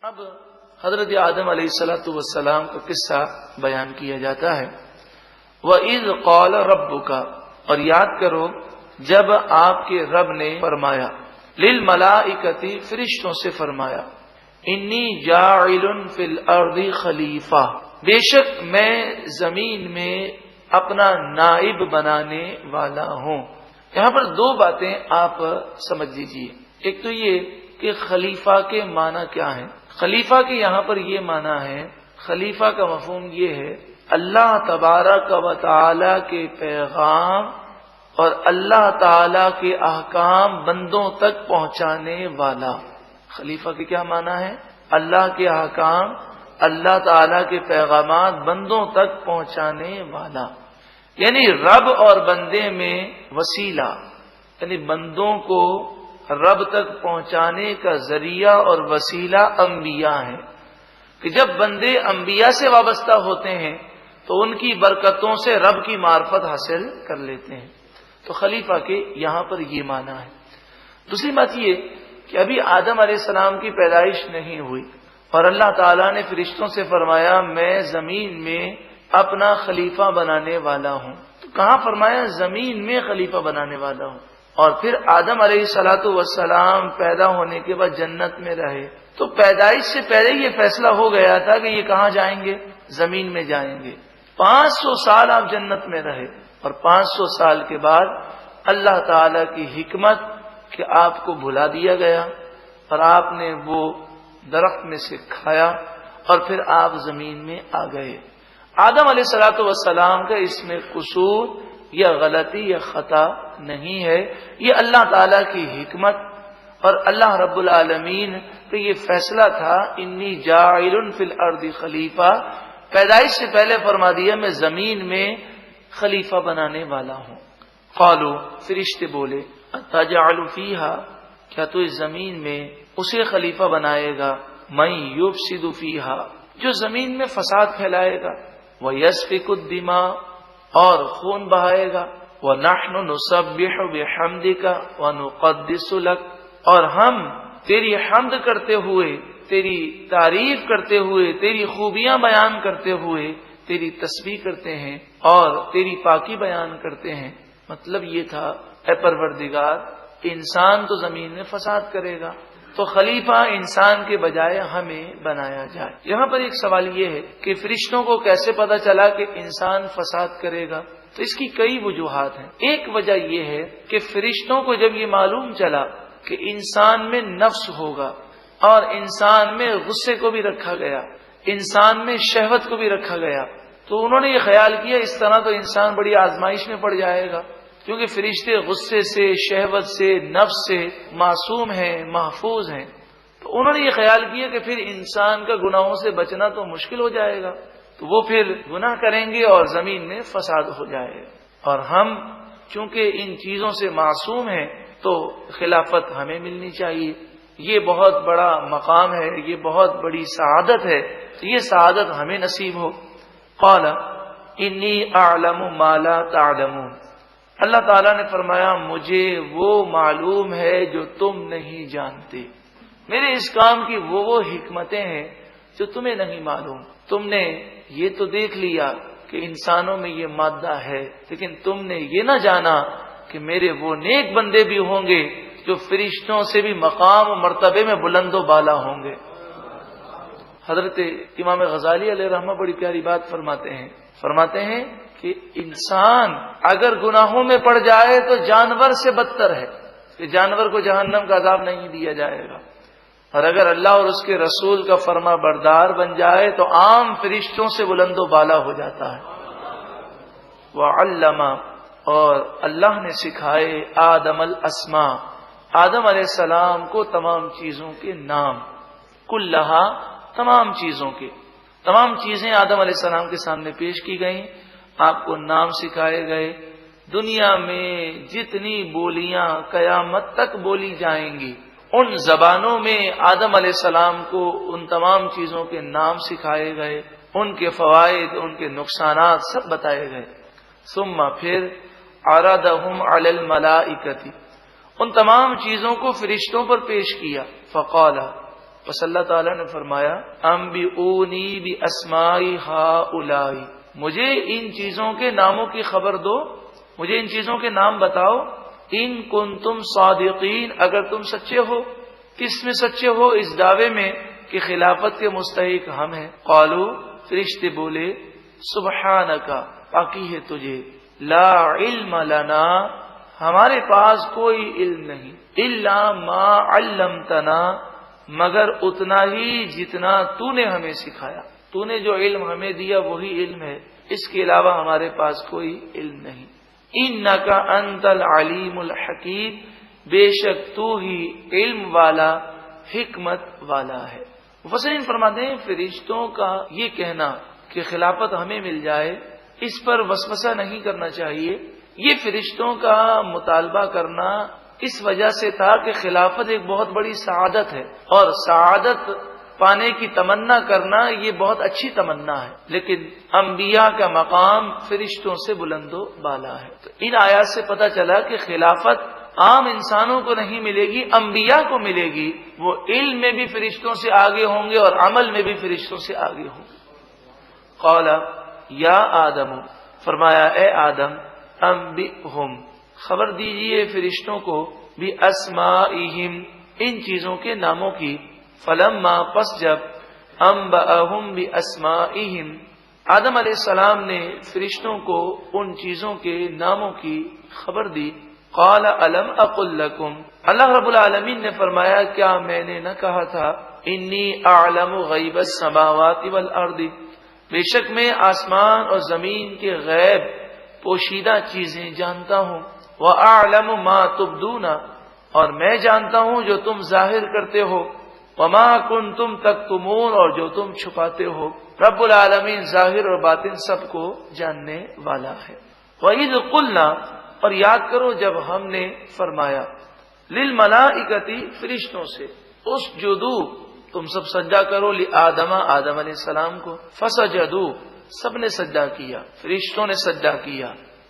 اب حضرت آدم علیہ السلام کا قصہ بیان کیا جاتا ہے۔ وَإِذْ قَالَ رَبُّكَ، اور یاد کرو جب آپ کے رب نے فرمایا، لِلْمَلَائِكَةِ، فرشتوں سے فرمایا، انی جاعل فی الارض خلیفہ، بے شک میں زمین میں اپنا نائب بنانے والا ہوں۔ یہاں پر دو باتیں آپ سمجھ لیجیے۔ ایک تو یہ کہ خلیفہ کے معنی کیا ہے۔ خلیفہ کے یہاں پر یہ معنی ہے، خلیفہ کا مفہوم یہ ہے اللہ تبارک و تعالی کے پیغام اور اللہ تعالی کے احکام بندوں تک پہنچانے والا۔ خلیفہ کے کیا معنی ہے؟ اللہ کے احکام، اللہ تعالی کے پیغامات بندوں تک پہنچانے والا، یعنی رب اور بندے میں وسیلہ، یعنی بندوں کو رب تک پہنچانے کا ذریعہ اور وسیلہ انبیاء ہیں، کہ جب بندے انبیاء سے وابستہ ہوتے ہیں تو ان کی برکتوں سے رب کی معرفت حاصل کر لیتے ہیں۔ تو خلیفہ کے یہاں پر یہ معنی ہے۔ دوسری بات یہ کہ ابھی آدم علیہ السلام کی پیدائش نہیں ہوئی اور اللہ تعالیٰ نے فرشتوں سے فرمایا میں زمین میں اپنا خلیفہ بنانے والا ہوں۔ تو کہاں فرمایا؟ زمین میں خلیفہ بنانے والا ہوں۔ اور پھر آدم علیہ السلام پیدا ہونے کے بعد جنت میں رہے، تو پیدائش سے پہلے یہ فیصلہ ہو گیا تھا کہ یہ کہاں جائیں گے؟ زمین میں جائیں گے۔ 500 سال آپ جنت میں رہے، اور 500 سال کے بعد اللہ تعالی کی حکمت کہ آپ کو بھلا دیا گیا اور آپ نے وہ درخت میں سے کھایا اور پھر آپ زمین میں آ گئے۔ آدم علیہ السلام کا اس میں قصور یا غلطی یا خطا نہیں ہے، یہ اللہ تعالی کی حکمت اور اللہ رب العالمین کا یہ فیصلہ تھا، انی جاعل فی الارض خلیفہ، پیدائش سے پہلے فرما دیا میں زمین میں خلیفہ بنانے والا ہوں۔ قالوا، فرشتے بولے، اتجعل فیہا، کیا تو اس زمین میں اسے خلیفہ بنائے گا، من یفسد فیہا، جو زمین میں فساد پھیلائے گا، ویسفک الدماء، اور خون بہائے گا، وَنَحْنُ نُسَبِّحُ بِحَمْدِكَ وَنُقَدِّسُ لَكَ، اور ہم تیری حمد کرتے ہوئے، تیری تعریف کرتے ہوئے، تیری خوبیاں بیان کرتے ہوئے تیری تسبیح کرتے ہیں اور تیری پاکی بیان کرتے ہیں۔ مطلب یہ تھا اے پروردگار، انسان تو زمین میں فساد کرے گا تو خلیفہ انسان کے بجائے ہمیں بنایا جائے۔ یہاں پر ایک سوال یہ ہے کہ فرشتوں کو کیسے پتا چلا کہ انسان فساد کرے گا؟ تو اس کی کئی وجوہات ہیں۔ ایک وجہ یہ ہے کہ فرشتوں کو جب یہ معلوم چلا کہ انسان میں نفس ہوگا اور انسان میں غصے کو بھی رکھا گیا، انسان میں شہوت کو بھی رکھا گیا، تو انہوں نے یہ خیال کیا اس طرح تو انسان بڑی آزمائش میں پڑ جائے گا، کیونکہ فرشتے غصے سے، شہوت سے، نفس سے معصوم ہیں، محفوظ ہیں۔ تو انہوں نے یہ خیال کیا کہ پھر انسان کا گناہوں سے بچنا تو مشکل ہو جائے گا، تو وہ پھر گناہ کریں گے اور زمین میں فساد ہو جائے گا، اور ہم چونکہ ان چیزوں سے معصوم ہیں تو خلافت ہمیں ملنی چاہیے، یہ بہت بڑا مقام ہے، یہ بہت بڑی سعادت ہے، تو یہ سعادت ہمیں نصیب ہو۔ قال انی اعلم ما لا تعلمون، اللہ تعالیٰ نے فرمایا مجھے وہ معلوم ہے جو تم نہیں جانتے، میرے اس کام کی وہ حکمتیں ہیں جو تمہیں نہیں معلوم۔ تم نے یہ تو دیکھ لیا کہ انسانوں میں یہ مادہ ہے، لیکن تم نے یہ نہ جانا کہ میرے وہ نیک بندے بھی ہوں گے جو فرشتوں سے بھی مقام و مرتبے میں بلند و بالا ہوں گے۔ حضرت امام غزالی علیہ رحمہ بڑی پیاری بات فرماتے ہیں کہ انسان اگر گناہوں میں پڑ جائے تو جانور سے بدتر ہے، کہ جانور کو جہنم کا عذاب نہیں دیا جائے گا، اور اگر اللہ اور اس کے رسول کا فرما بردار بن جائے تو عام فرشتوں سے بلند و بالا ہو جاتا ہے۔ وَعَلَّمَ، اور اللہ نے سکھائے آدم الاسماء، آدم علیہ السلام کو تمام چیزوں کے نام، کلہا، تمام چیزوں کے، تمام چیزیں آدم علیہ السلام کے سامنے پیش کی گئیں، آپ کو نام سکھائے گئے۔ دنیا میں جتنی بولیاں قیامت تک بولی جائیں گی ان زبانوں میں آدم علیہ السلام کو ان تمام چیزوں کے نام سکھائے گئے، ان کے فوائد، ان کے نقصانات سب بتائے گئے۔ ثم پھر عرضهم علی الملائکۃ، ان تمام چیزوں کو فرشتوں پر پیش کیا۔ فقال، بس اللہ تعالیٰ نے فرمایا انبئونی باسماء ہؤلاء، مجھے ان چیزوں کے ناموں کی خبر دو، مجھے ان چیزوں کے نام بتاؤ، ان کنتم صادقین، اگر تم سچے ہو۔ کس میں سچے ہو؟ اس دعوے میں کہ خلافت کے مستحق ہم ہیں۔ قالو، فرشتے بولے سبحانک، پاکی ہے تجھے، لا علم لنا، ہمارے پاس کوئی علم نہیں، الا ما علمتنا، مگر اتنا ہی جتنا تو نے ہمیں سکھایا، تو نے جو علم ہمیں دیا وہی علم ہے، اس کے علاوہ ہمارے پاس کوئی علم نہیں۔ انک انت العلیم الحکیم، بے شک تو ہی علم والا، حکمت والا ہے۔ مفسرین فرماتے ہیں فرشتوں کا یہ کہنا کہ خلافت ہمیں مل جائے، اس پر وسوسہ نہیں کرنا چاہیے۔ یہ فرشتوں کا مطالبہ کرنا اس وجہ سے تھا کہ خلافت ایک بہت بڑی سعادت ہے، اور سعادت پانے کی تمنا کرنا یہ بہت اچھی تمنا ہے، لیکن انبیاء کا مقام فرشتوں سے بلند و بالا ہے۔ تو ان آیات سے پتہ چلا کہ خلافت عام انسانوں کو نہیں ملے گی، انبیاء کو ملے گی۔ وہ علم میں بھی فرشتوں سے آگے ہوں گے اور عمل میں بھی فرشتوں سے آگے ہوں گے۔ قال یا آدم، فرمایا اے آدم، انبئہم، خبر دیجئے فرشتوں کو، باسمائہم، ان چیزوں کے ناموں کی۔ فلما، پس جب، انبأہم باسمائہم، آدم علیہ السلام نے فرشتوں کو ان چیزوں کے ناموں کی خبر دی۔ قال الم اقل لکم، اللہ رب العالمین نے فرمایا کیا میں نے نہ کہا تھا، انی اعلم غیب السماوات والارض، بے شک میں آسمان اور زمین کے غیب پوشیدہ چیزیں جانتا ہوں، وَأَعْلَمُ مَا تُبْدُونَ، اور میں جانتا ہوں جو تم ظاہر کرتے ہو، وَمَا كُنْتُمْ تَكْتُمُونَ، اور جو تم چھپاتے ہو۔ رب العالمین ظاہر اور باطن سب کو جاننے والا ہے۔ وَإِذْ قُلْنَا، اور یاد کرو جب ہم نے فرمایا، لِلْمَلَائِكَةِ، فرشتوں سے، اسجدوا، تم سب سجدہ کرو، لآدم، آدم علیہ السلام کو، فسجدوا، سب نے سجدہ کیا، فرشتوں نے سجدہ کیا۔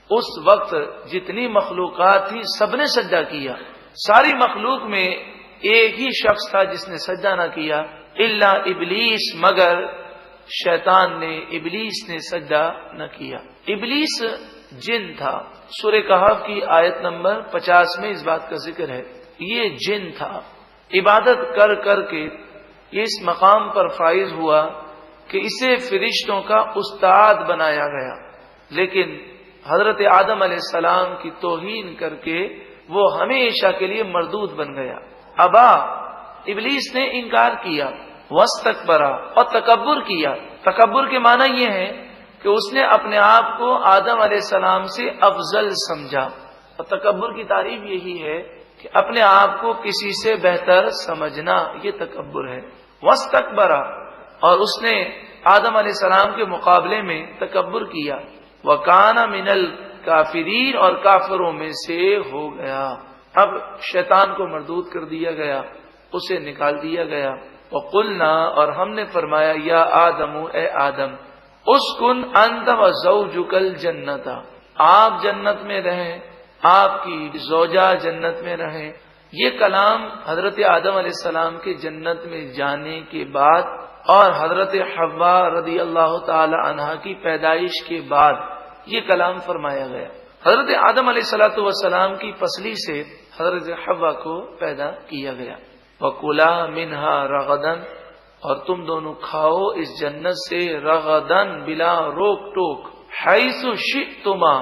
اس وقت جتنی مخلوقات تھی سب نے سجدہ کیا، ساری مخلوق میں ایک ہی شخص تھا جس نے سجدہ نہ کیا، الا ابلیس، مگر شیطان نے، ابلیس نے سجدہ نہ کیا۔ ابلیس جن تھا، سورہ کہف کی آیت نمبر 50 میں اس بات کا ذکر ہے۔ یہ جن تھا، عبادت کر کر کے یہ اس مقام پر فائز ہوا کہ اسے فرشتوں کا استاد بنایا گیا، لیکن حضرت آدم علیہ السلام کی توہین کر کے وہ ہمیشہ کے لیے مردود بن گیا۔ ابا، ابلیس نے انکار کیا، واستکبر، اور تکبر کیا۔ تکبر کے معنی یہ ہے کہ اس نے اپنے آپ کو آدم علیہ السلام سے افضل سمجھا، اور تکبر کی تعریف یہی ہے کہ اپنے آپ کو کسی سے بہتر سمجھنا، یہ تکبر ہے۔ واستکبر، اور اس نے آدم علیہ السلام کے مقابلے میں تکبر کیا۔ وَكَانَ مِنَ الْكَافِرِينَ، اور کافروں میں سے ہو گیا۔ اب شیطان کو مردود کر دیا گیا، اسے نکال دیا گیا۔ وَقُلْنَا، اور ہم نے فرمایا، یا آدم، اے آدم، اسکن انت وزوجک الجنت، آپ جنت میں رہیں، آپ کی زوجہ جنت میں رہیں۔ یہ کلام حضرت آدم علیہ السلام کے جنت میں جانے کے بعد اور حضرت حوا رضی اللہ تعالی عنہا کی پیدائش کے بعد یہ کلام فرمایا گیا۔ حضرت آدم علیہ الصلوۃ والسلام کی پسلی سے حضرت حوا کو پیدا کیا گیا۔ وَكُلَا مِنْهَا رَغَدًا، اور تم دونوں کھاؤ اس جنت سے، رغدن، بلا روک ٹوک، حیث شئتما،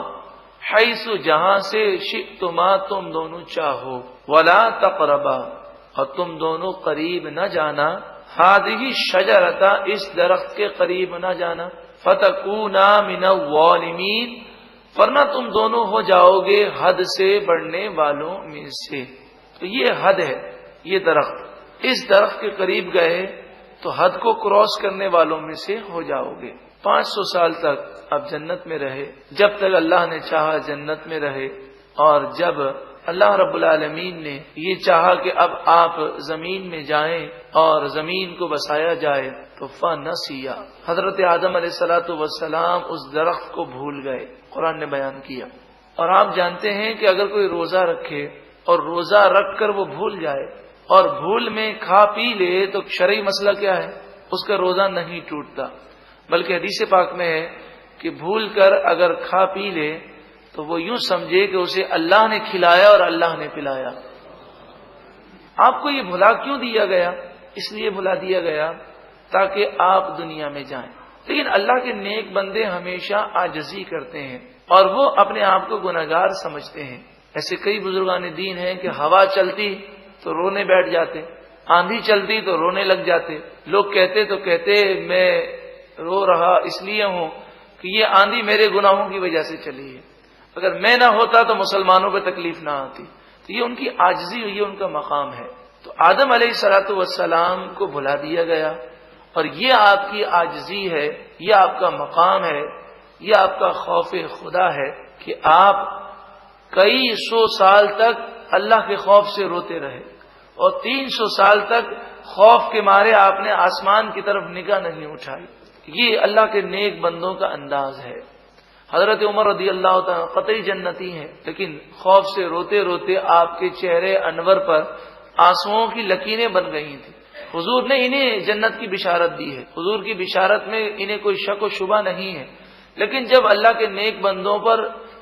حیث جہاں سے، شئتما تم دونوں چاہو، ولا تقربا، اور تم دونوں قریب نہ جانا، ہذہ الشجرۃ، اس درخت کے قریب نہ جانا، فتکونا من الظالمین، ورنہ تم دونوں ہو جاؤ گے حد سے بڑھنے والوں میں سے۔ تو یہ حد ہے، یہ درخت، اس درخت کے قریب گئے تو حد کو کراس کرنے والوں میں سے ہو جاؤ گے۔ 500 سال تک اب جنت میں رہے، جب تک اللہ نے چاہا جنت میں رہے، اور جب اللہ رب العالمین نے یہ چاہا کہ اب آپ زمین میں جائیں اور زمین کو بسایا جائے تو فنسیا، حضرت آدم علیہ الصلوۃ والسلام اس درخت کو بھول گئے، قرآن نے بیان کیا۔ اور آپ جانتے ہیں کہ اگر کوئی روزہ رکھے اور روزہ رکھ کر وہ بھول جائے اور بھول میں کھا پی لے تو شرعی مسئلہ کیا ہے؟ اس کا روزہ نہیں ٹوٹتا، بلکہ حدیث پاک میں ہے کہ بھول کر اگر کھا پی لے تو وہ یوں سمجھے کہ اسے اللہ نے کھلایا اور اللہ نے پلایا۔ آپ کو یہ بھلا کیوں دیا گیا؟ اس لیے بھلا دیا گیا تاکہ آپ دنیا میں جائیں، لیکن اللہ کے نیک بندے ہمیشہ عاجزی کرتے ہیں اور وہ اپنے آپ کو گناہگار سمجھتے ہیں۔ ایسے کئی بزرگان دین ہیں کہ ہوا چلتی تو رونے بیٹھ جاتے، آندھی چلتی تو رونے لگ جاتے، لوگ کہتے تو کہتے میں رو رہا اس لیے ہوں کہ یہ آندھی میرے گناہوں کی وجہ سے چلی ہے، اگر میں نہ ہوتا تو مسلمانوں پہ تکلیف نہ آتی۔ تو یہ ان کی عاجزی ہوئی، ان کا مقام ہے۔ تو آدم علیہ الصلوۃ والسلام کو بھلا دیا گیا، اور یہ آپ کی عاجزی ہے، یہ آپ کا مقام ہے، یہ آپ کا خوف خدا ہے کہ آپ کئی سو سال تک اللہ کے خوف سے روتے رہے، اور 300 سال تک خوف کے مارے آپ نے آسمان کی طرف نگاہ نہیں اٹھائی۔ یہ اللہ کے نیک بندوں کا انداز ہے۔ حضرت عمر رضی اللہ تعالیٰ قطعی جنتی ہیں، لیکن خوف سے روتے روتے آپ کے چہرے انور پر آنسوؤں کی لکیریں بن گئی تھیں۔ حضور نے انہیں جنت کی بشارت دی ہے، حضور کی بشارت میں انہیں کوئی شک و شبہ نہیں ہے، لیکن جب اللہ کے نیک بندوں پر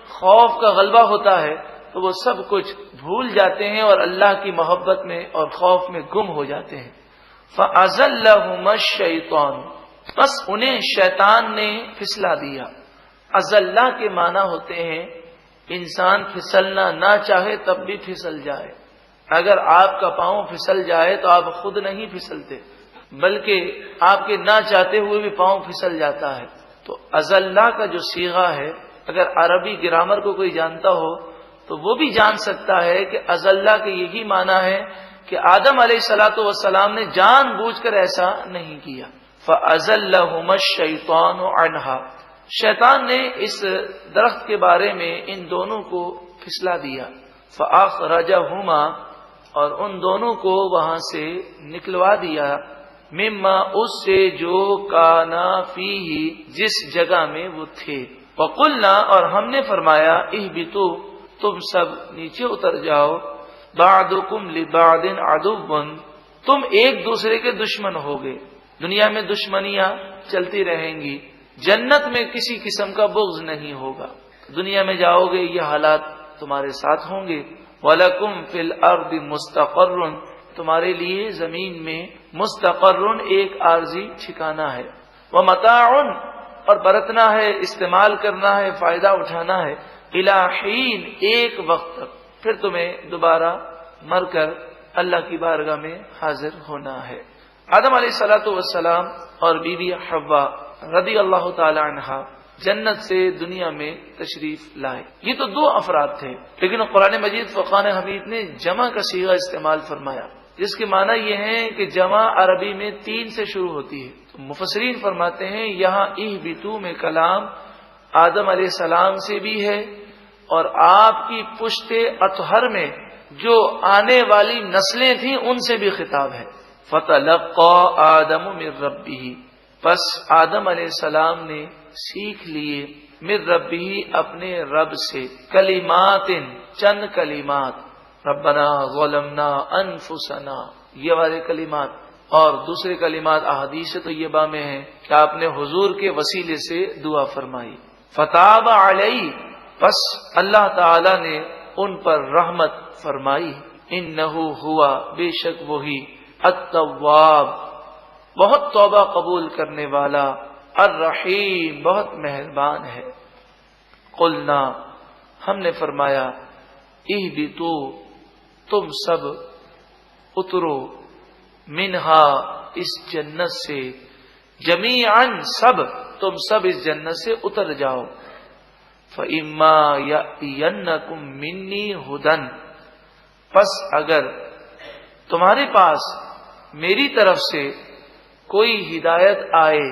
خوف کا غلبہ ہوتا ہے تو وہ سب کچھ بھول جاتے ہیں اور اللہ کی محبت میں اور خوف میں گم ہو جاتے ہیں۔ فَأَزَلَّهُمَا الشَّيْطَانُ، بس انہیں شیطان نے پھسلا دیا۔ ازلہ کے معنی ہوتے ہیں انسان پھسلنا نہ چاہے تب بھی پھسل جائے۔ اگر آپ کا پاؤں پھسل جائے تو آپ خود نہیں پھسلتے، بلکہ آپ کے نہ چاہتے ہوئے بھی پاؤں پھسل جاتا ہے۔ تو ازلہ کا جو صیغہ ہے، اگر عربی گرامر کو کوئی جانتا ہو تو وہ بھی جان سکتا ہے کہ ازلہ کے یہی معنی ہے کہ آدم علیہ الصلوۃ والسلام نے جان بوجھ کر ایسا نہیں کیا۔ فَأَزَلَّهُمَا الشَّيْطَانُ عَنْهَا، شیطان نے اس درخت کے بارے میں ان دونوں کو پھسلا دیا۔ فَأَخْرَجَهُمَا، اور ان دونوں کو وہاں سے نکلوا دیا، مما، اس سے جو کانا فیہ، جس جگہ میں وہ تھے۔ وَقُلْنَا، اور ہم نے فرمایا، اِہْبِطُوا، تم سب نیچے اتر جاؤ، بَعْضُكُمْ لِبَعْضٍ عَدُوٌّ، تم ایک دوسرے کے دشمن ہوگے۔ دنیا میں دشمنیاں چلتی رہیں گی، جنت میں کسی قسم کا بغض نہیں ہوگا۔ دنیا میں جاؤ گے یہ حالات تمہارے ساتھ ہوں گے۔ وَلَكُمْ فِي الْأَرْضِ مُسْتَقَرٌّ، تمہارے لیے زمین میں مستقر، ایک عارضی ٹھکانہ ہے۔ وَمَتَاعٌ، اور برتنا ہے، استعمال کرنا ہے، فائدہ اٹھانا ہے، إِلَى حِينٍ، ایک وقت تک، پھر تمہیں دوبارہ مر کر اللہ کی بارگاہ میں حاضر ہونا ہے۔ آدم علیہ الصلوۃ والسلام اور بی بی حوا رضی اللہ تعالی عنہا جنت سے دنیا میں تشریف لائے۔ یہ تو دو افراد تھے، لیکن قرآن مجید فرقان حمید نے جمع کا صیغہ استعمال فرمایا، جس کے معنی یہ ہے کہ جمع عربی میں 3 سے شروع ہوتی ہے۔ تو مفسرین فرماتے ہیں یہاں اہبطوا میں کلام آدم علیہ السلام سے بھی ہے، اور آپ کی پشت اطہر میں جو آنے والی نسلیں تھیں ان سے بھی خطاب ہے۔ فَتَلَقَّى آدَمُ مِن رَبِّهِ، پس آدم علیہ السلام نے سیکھ لیے، من ربہ، اپنے رب سے، کلمات، چند کلمات، ربنا ظلمنا انفسنا، یہ والے کلمات، اور دوسرے کلمات احادیث طیبہ میں ہیں کہ آپ نے حضور کے وسیلے سے دعا فرمائی۔ فتاب علیہ، پس اللہ تعالی نے ان پر رحمت فرمائی، انہ ہوا، بے شک وہی، التواب، بہت توبہ قبول کرنے والا، الرحیم، بہت مہربان ہے۔ قلنا، ہم نے فرمایا، اہبطوا، تم سب اترو، منہا، اس جنت سے، جمیعاً، سب، تم سب اس جنت سے اتر جاؤ۔ فَإِمَّا يَأْتِيَنَّكُم مِّنِّي هُدًى، پس اگر تمہارے پاس میری طرف سے کوئی ہدایت آئے،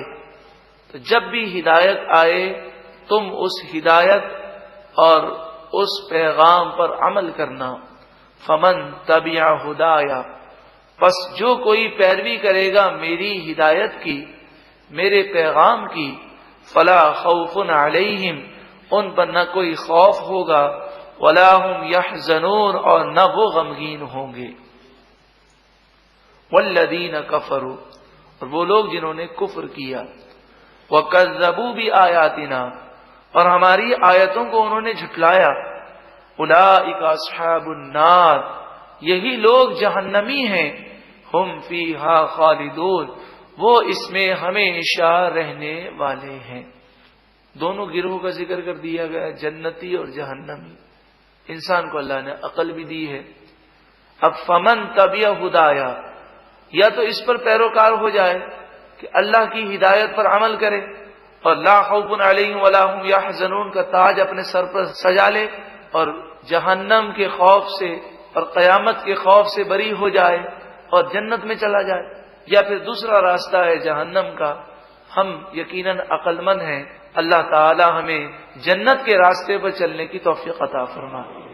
تو جب بھی ہدایت آئے تم اس ہدایت اور اس پیغام پر عمل کرنا۔ فمن تبع ہدایا، پس جو کوئی پیروی کرے گا میری ہدایت کی، میرے پیغام کی، فلا خوف علیہم، ان پر نہ کوئی خوف ہوگا، ولا هم یحزنون، اور نہ وہ غمگین ہوں گے۔ والذین کفروا، اور وہ لوگ جنہوں نے کفر کیا، وکذبوا بآیاتنا، اور ہماری آیتوں کو انہوں نے جھٹلایا، اولئک اصحاب النار، یہی لوگ جہنمی ہیں، ہم فیہا خالدون، وہ اس میں ہمیشہ رہنے والے ہیں۔ دونوں گروہ کا ذکر کر دیا گیا، جنتی اور جہنمی۔ انسان کو اللہ نے عقل بھی دی ہے۔ اب فمن تبع ہدایا، یا تو اس پر پیروکار ہو جائے کہ اللہ کی ہدایت پر عمل کرے اور لا خوف علیہم ولا هم یحزنون کا تاج اپنے سر پر سجا لے اور جہنم کے خوف سے اور قیامت کے خوف سے بری ہو جائے اور جنت میں چلا جائے، یا پھر دوسرا راستہ ہے جہنم کا۔ ہم یقیناً عقل مند ہیں، اللہ تعالی ہمیں جنت کے راستے پر چلنے کی توفیق عطا فرمائے۔